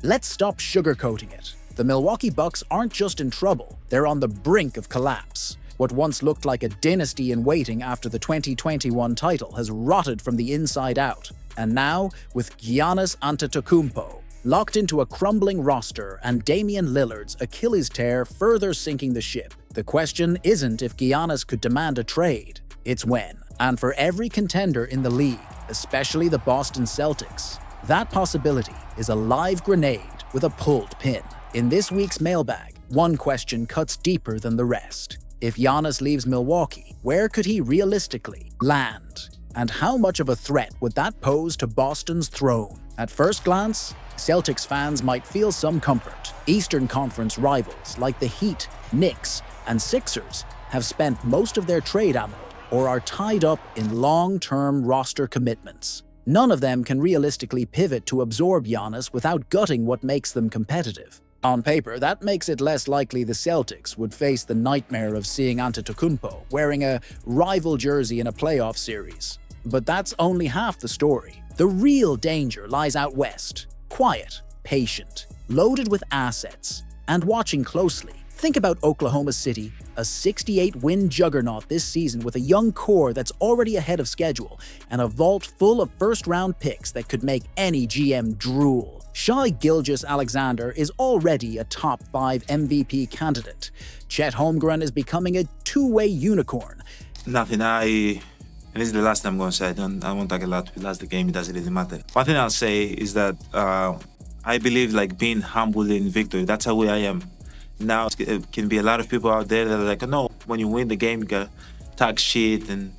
Let's stop sugarcoating it. The Milwaukee Bucks aren't just in trouble, they're on the brink of collapse. What once looked like a dynasty in waiting after the 2021 title has rotted from the inside out. And now, with Giannis Antetokounmpo locked into a crumbling roster and Damian Lillard's Achilles tear further sinking the ship, the question isn't if Giannis could demand a trade, it's when. And for every contender in the league, especially the Boston Celtics, that possibility is a live grenade with a pulled pin. In this week's mailbag, one question cuts deeper than the rest. If Giannis leaves Milwaukee, where could he realistically land? And how much of a threat would that pose to Boston's throne? At first glance, Celtics fans might feel some comfort. Eastern Conference rivals like the Heat, Knicks, and Sixers have spent most of their trade ammo or are tied up in long-term roster commitments. None of them can realistically pivot to absorb Giannis without gutting what makes them competitive. On paper, that makes it less likely the Celtics would face the nightmare of seeing Antetokounmpo wearing a rival jersey in a playoff series. But that's only half the story. The real danger lies out west. Quiet, patient, loaded with assets, and watching closely. Think about Oklahoma City, a 68-win juggernaut this season with a young core that's already ahead of schedule and a vault full of first-round picks that could make any GM drool. Shai Gilgeous-Alexander is already a top 5 MVP candidate. Chet Holmgren is becoming a two-way unicorn. Nothing. And this is the last time I'm going to say. I won't talk a lot. We lost the game. It doesn't really matter. One thing I'll say is that I believe being humble in victory. That's how I am. Now, it can be a lot of people out there that are like, no, when you win the game, you got to talk shit. And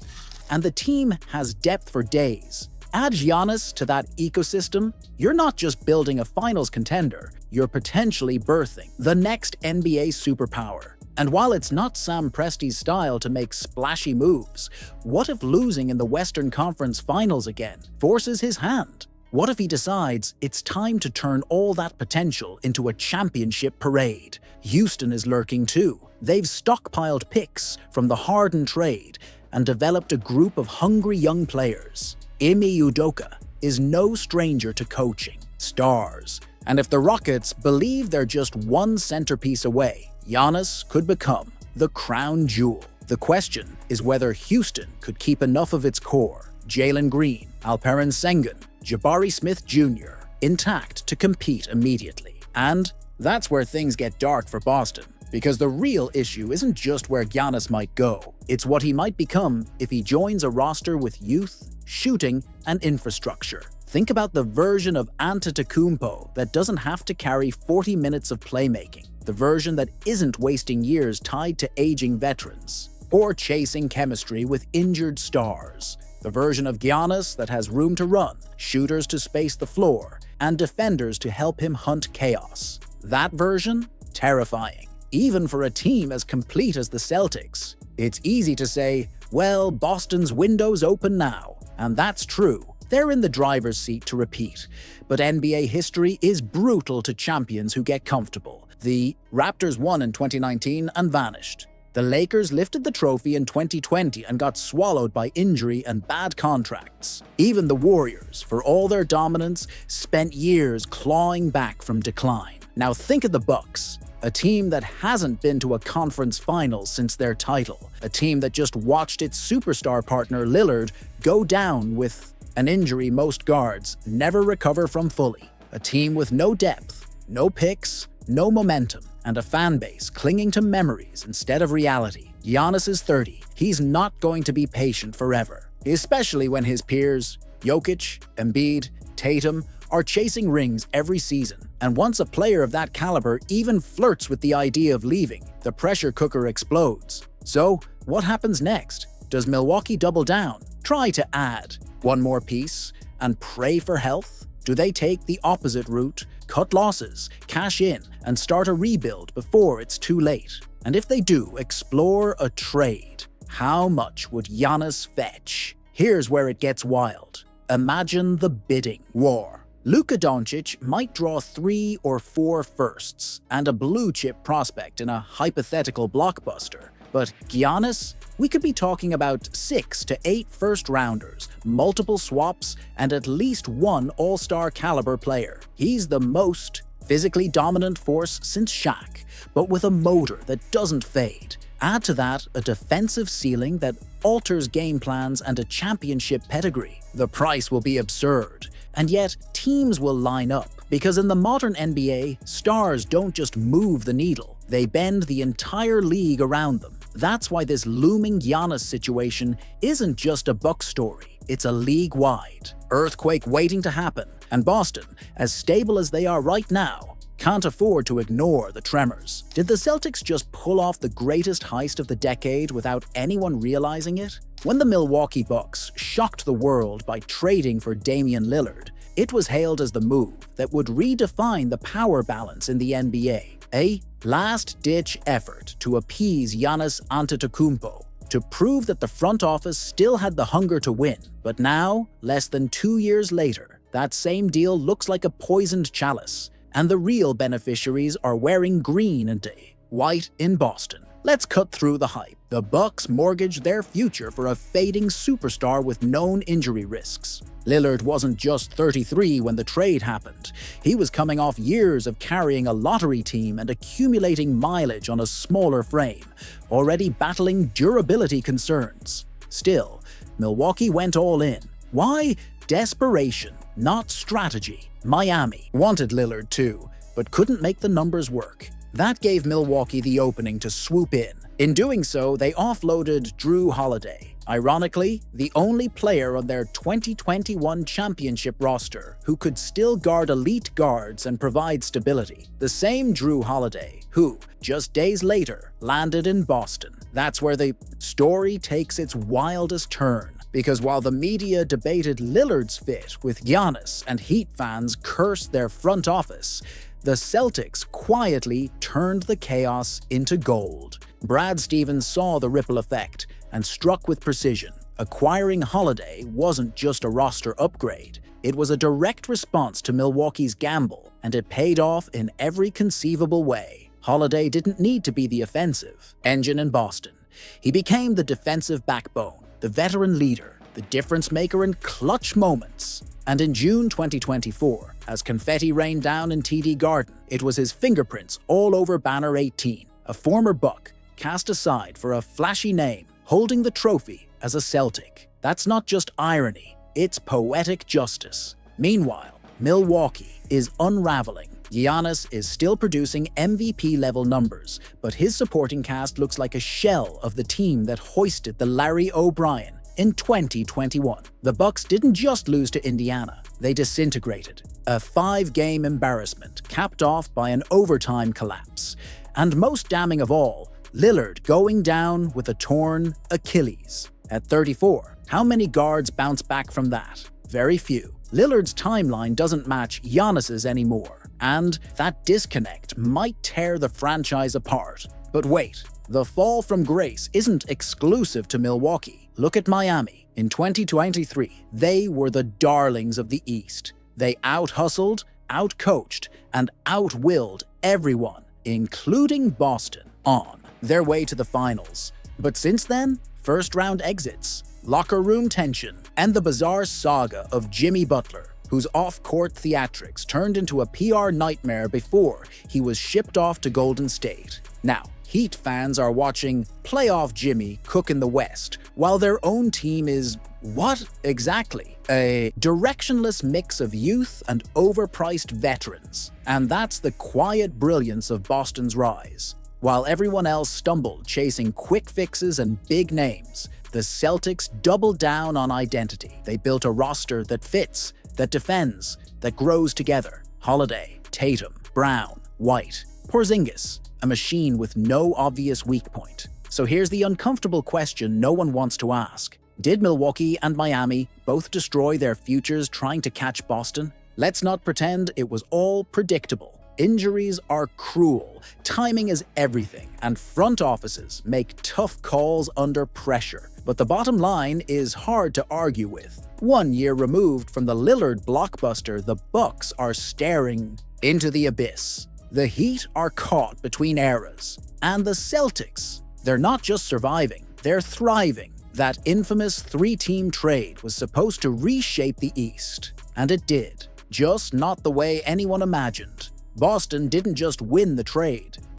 the team has depth for days. Add Giannis to that ecosystem, you're not just building a finals contender, you're potentially birthing the next NBA superpower. And while it's not Sam Presti's style to make splashy moves, what if losing in the Western Conference Finals again forces his hand? What if he decides it's time to turn all that potential into a championship parade? Houston is lurking too. They've stockpiled picks from the Harden trade and developed a group of hungry young players. Ime Udoka is no stranger to coaching stars. And if the Rockets believe they're just one centerpiece away, Giannis could become the crown jewel. The question is whether Houston could keep enough of its core, Jalen Green, Alperen Sengun, Jabari Smith Jr., intact to compete immediately. And that's where things get dark for Boston, because the real issue isn't just where Giannis might go, it's what he might become if he joins a roster with youth, shooting, and infrastructure. Think about the version of Antetokounmpo that doesn't have to carry 40 minutes of playmaking, the version that isn't wasting years tied to aging veterans, or chasing chemistry with injured stars. The version of Giannis that has room to run, shooters to space the floor, and defenders to help him hunt chaos. That version? Terrifying. Even for a team as complete as the Celtics. It's easy to say, well, Boston's window's open now. And that's true. They're in the driver's seat to repeat. But NBA history is brutal to champions who get comfortable. The Raptors won in 2019 and vanished. The Lakers lifted the trophy in 2020 and got swallowed by injury and bad contracts. Even the Warriors, for all their dominance, spent years clawing back from decline. Now think of the Bucks. A team that hasn't been to a conference finals since their title. A team that just watched its superstar partner Lillard go down with an injury most guards never recover from fully. A team with no depth, no picks, no momentum, and a fan base clinging to memories instead of reality. Giannis is 30. He's not going to be patient forever, especially when his peers, Jokic, Embiid, Tatum, are chasing rings every season. And once a player of that caliber even flirts with the idea of leaving, the pressure cooker explodes. So, what happens next? Does Milwaukee double down, try to add one more piece, and pray for health? Do they take the opposite route, cut losses, cash in, and start a rebuild before it's too late? And if they do explore a trade, how much would Giannis fetch? Here's where it gets wild. Imagine the bidding war. Luka Doncic might draw 3 or 4 firsts and a blue-chip prospect in a hypothetical blockbuster. But Giannis? We could be talking about 6 to 8 first-rounders, multiple swaps, and at least one all-star caliber player. He's the most physically dominant force since Shaq, but with a motor that doesn't fade. Add to that a defensive ceiling that alters game plans and a championship pedigree. The price will be absurd. And yet, teams will line up, because in the modern NBA, stars don't just move the needle, they bend the entire league around them. That's why this looming Giannis situation isn't just a Bucks story, it's a league-wide earthquake waiting to happen, and Boston, as stable as they are right now, can't afford to ignore the tremors. Did the Celtics just pull off the greatest heist of the decade without anyone realizing it? When the Milwaukee Bucks shocked the world by trading for Damian Lillard, it was hailed as the move that would redefine the power balance in the NBA. A last-ditch effort to appease Giannis Antetokounmpo, to prove that the front office still had the hunger to win. But now, less than 2 years later, that same deal looks like a poisoned chalice, and the real beneficiaries are wearing green and white in Boston. Let's cut through the hype. The Bucks mortgaged their future for a fading superstar with known injury risks. Lillard wasn't just 33 when the trade happened. He was coming off years of carrying a lottery team and accumulating mileage on a smaller frame, already battling durability concerns. Still, Milwaukee went all in. Why? Desperation, not strategy. Miami wanted Lillard too, but couldn't make the numbers work. That gave Milwaukee the opening to swoop in. In doing so, they offloaded Jrue Holiday, ironically, the only player on their 2021 championship roster who could still guard elite guards and provide stability. The same Jrue Holiday, who, just days later, landed in Boston. That's where the story takes its wildest turn. Because while the media debated Lillard's fit with Giannis and Heat fans cursed their front office, the Celtics quietly turned the chaos into gold. Brad Stevens saw the ripple effect and struck with precision. Acquiring Holiday wasn't just a roster upgrade, it was a direct response to Milwaukee's gamble, and it paid off in every conceivable way. Holiday didn't need to be the offensive engine in Boston. He became the defensive backbone, the veteran leader, the difference maker in clutch moments. And in June 2024, as confetti rained down in TD Garden, it was his fingerprints all over banner 18, a former Buck, cast aside for a flashy name, holding the trophy as a Celtic. That's not just irony, it's poetic justice. Meanwhile, Milwaukee is unraveling. Giannis is still producing MVP-level numbers, but his supporting cast looks like a shell of the team that hoisted the Larry O'Brien in 2021. The Bucks didn't just lose to Indiana, they disintegrated. A 5-game embarrassment capped off by an overtime collapse. And most damning of all, Lillard going down with a torn Achilles. At 34, how many guards bounce back from that? Very few. Lillard's timeline doesn't match Giannis's anymore, and that disconnect might tear the franchise apart. But wait, the fall from grace isn't exclusive to Milwaukee. Look at Miami. In 2023, they were the darlings of the East. They out-hustled, out-coached, and out-willed everyone, including Boston, on their way to the finals. But since then, first-round exits, locker room tension, and the bizarre saga of Jimmy Butler, whose off-court theatrics turned into a PR nightmare before he was shipped off to Golden State. Now, Heat fans are watching playoff Jimmy cook in the West, while their own team is, what exactly? A directionless mix of youth and overpriced veterans. And that's the quiet brilliance of Boston's rise. While everyone else stumbled chasing quick fixes and big names, the Celtics doubled down on identity. They built a roster that fits, that defends, that grows together. Holiday, Tatum, Brown, White, Porzingis, a machine with no obvious weak point. So here's the uncomfortable question no one wants to ask. Did Milwaukee and Miami both destroy their futures trying to catch Boston? Let's not pretend it was all predictable. Injuries are cruel, timing is everything, and front offices make tough calls under pressure. But the bottom line is hard to argue with. 1 year removed from the Lillard blockbuster, the Bucks are staring into the abyss. The Heat are caught between eras. And the Celtics, they're not just surviving, they're thriving. That infamous 3-team trade was supposed to reshape the East. And it did. Just not the way anyone imagined. Boston didn't just win the trade.